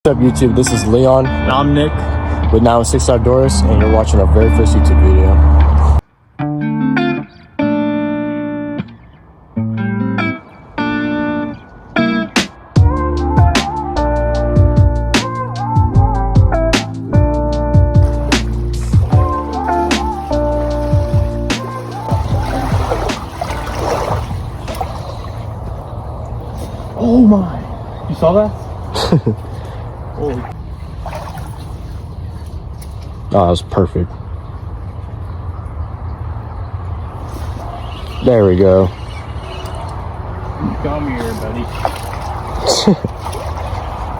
What's up YouTube, this is Leon. And I'm Nick. With Now 6 Outdoors, and you're watching our very first YouTube video. Oh my! You saw that? Holy. Oh, that was perfect. There we go. Come here, buddy.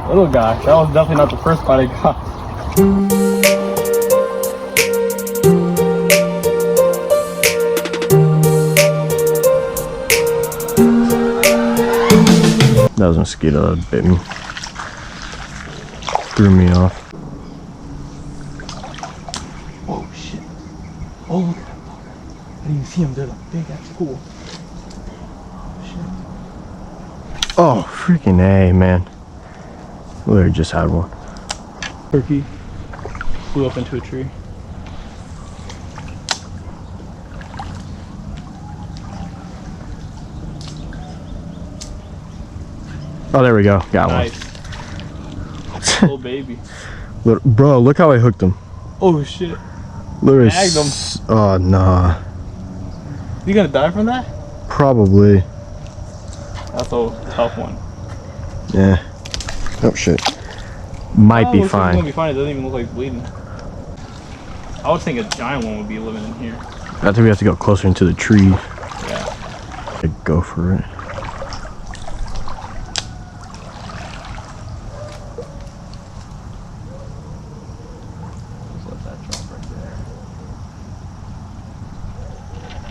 Little guy. That was definitely not the first bite I got. That was a mosquito that bit me. Threw me off. Oh shit. Oh, look at that fucker. I didn't even see him. There's a big ass school. Oh shit. Oh, freaking A, man. We just had one. Turkey flew up into a tree. Oh, there we go. Got Nice. one. Little baby. Bro, look how I hooked him. Oh shit. Literally. Snagged him. Oh, nah. You gonna die from that? Probably. That's a tough one. Yeah. Oh, shit. Might be Looks like it's fine. gonna be fine. It doesn't even look like bleeding. I would think a giant one would be living in here. I think we have to go closer into the tree. Yeah. Go for it. Let that drop right there.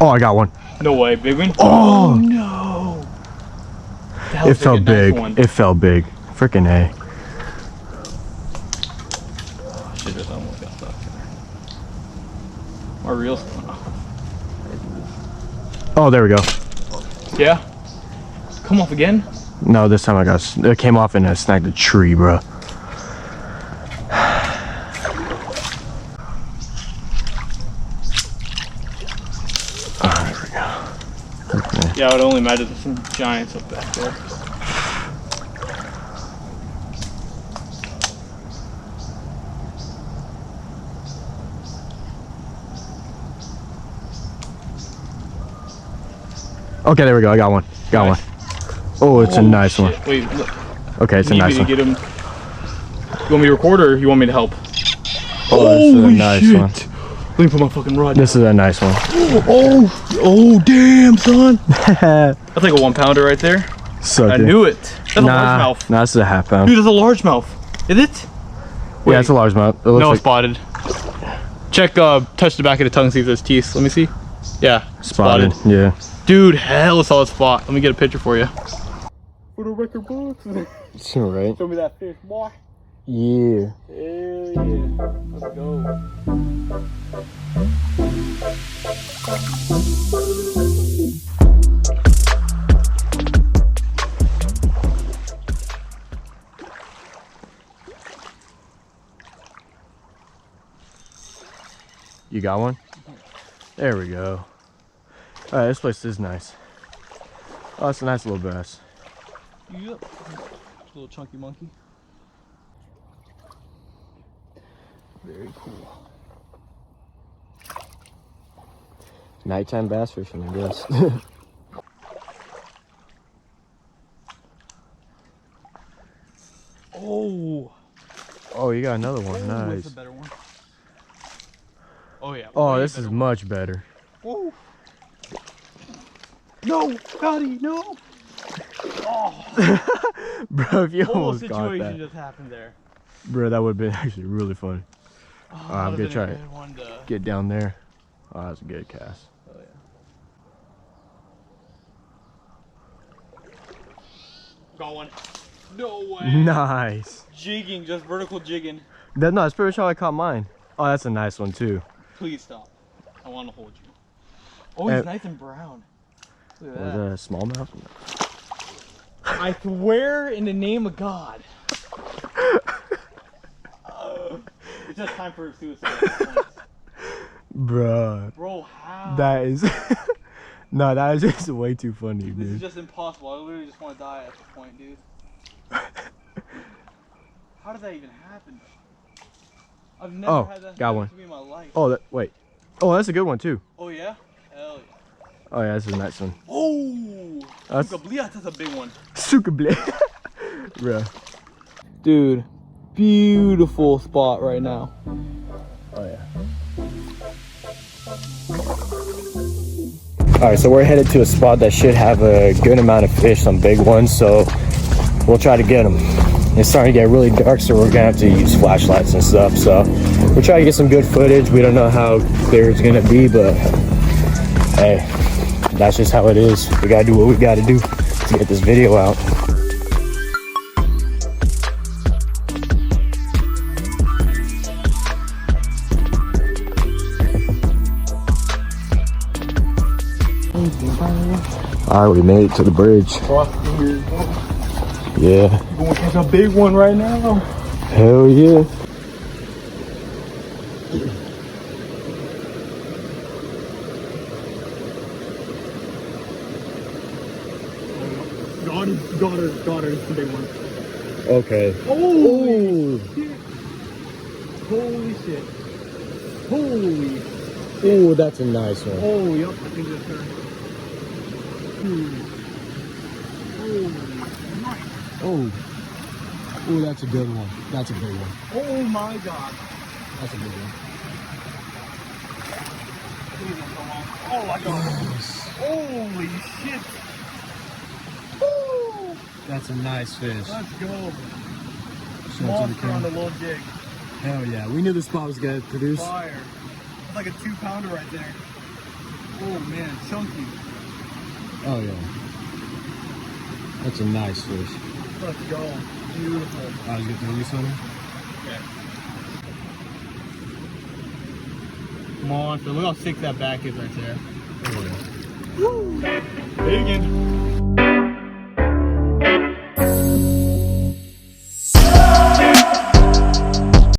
Oh, I got one. No way, big one. Oh, No! That it looks felt like a nice big. one. It felt big. Freaking A. Oh, shit, just almost got stuck there. Our reels. Oh, there we go. Yeah. Come off again. No, this time it came off and I snagged a tree, bro. Oh, there we go. Okay. Yeah, I would only imagine there's some giants up back there. Okay, there we go. I got one. Got Nice. one. Oh, it's a nice shit. one. Wait, look. Okay, it's a You need nice me to one. get him. You want me to record or you want me to help? Oh, this is a nice shit. one. Let me put my fucking rod down. This is a nice one. Oh, damn, son. That's like a 1 pounder right there. Suck I it. knew it. That's a largemouth. Nah, this is a half pound. Dude, that's a largemouth. Is it? Wait. Yeah, it's a largemouth. It looks No, like spotted. Check, touch the back of the tongue, see if there's teeth. Let me see. Yeah, spotted. Yeah. Dude, hell, solid spot. Let me get a picture for you. For the record books. It's alright. Show me that fish, boy. Yeah. Hell yeah. Let's go. You got one? There we go. Alright, this place is nice. Oh, it's a nice little bass. Yep. Little chunky monkey. Very cool. Nighttime bass fishing, I guess. Oh. Oh, you got another one. That's Nice. a better one. Oh yeah. Oh, way this is better much better. one. Oh. No, Gotti, no. Oh. Bro, if you Whole almost got situation that. just happened there. Bro, that would have been actually really funny. Oh, I'm gonna try it. it. Get down there. Oh, that's a good cast. Oh yeah. Got one. No way. Nice. Jigging, just vertical jigging. No, that's pretty much how I caught mine. Oh, that's a nice one too. Please stop. I want to hold you. Oh, he's Uh, nice and brown. Look at Was that. that a smallmouth? I swear in the name of God. just time for suicide. Bruh. Bro, how? That is... No, that is just way too funny, dude. This is just impossible. I literally just want to die at this point, dude. How did that even happen? I've never had that got one. to me in my life. Oh, wait. Oh, that's a good one, too. Oh, yeah? Hell yeah. Oh, yeah, that's a nice one. Oh! That's a big one. super blade. Bruh. Dude, beautiful spot right now. Oh, yeah. Alright, so we're headed to a spot that should have a good amount of fish, some big ones, so we'll try to get them. It's starting to get really dark, so we're gonna have to use flashlights and stuff, so we'll try to get some good footage. We don't know how clear it's gonna be, but hey, that's just how it is. We gotta do what we gotta do to get this video out. Alright, we made it to the bridge. Yeah. You're going to catch a big one right now. Hell yeah. Got her, it's the big one. Okay. Holy shit. Holy shit. Holy. Oh, that's a nice one. Oh, yep, I think that's her. Oh. Oh, that's a good one. That's a big one. Oh my god. That's a big one. Oh my god. Yes. Holy shit. Woo. That's a nice fish. Let's go. Show it to the Monster on the camera. little jig. Hell yeah. We knew the spot was gonna produce. Fire. That's like a 2-pounder right there. Oh man, chunky. Oh yeah. That's a nice fish. Let's go. Beautiful. I was gonna release on him. Okay. Monster. Look how sick that back is right there. Oh, yeah.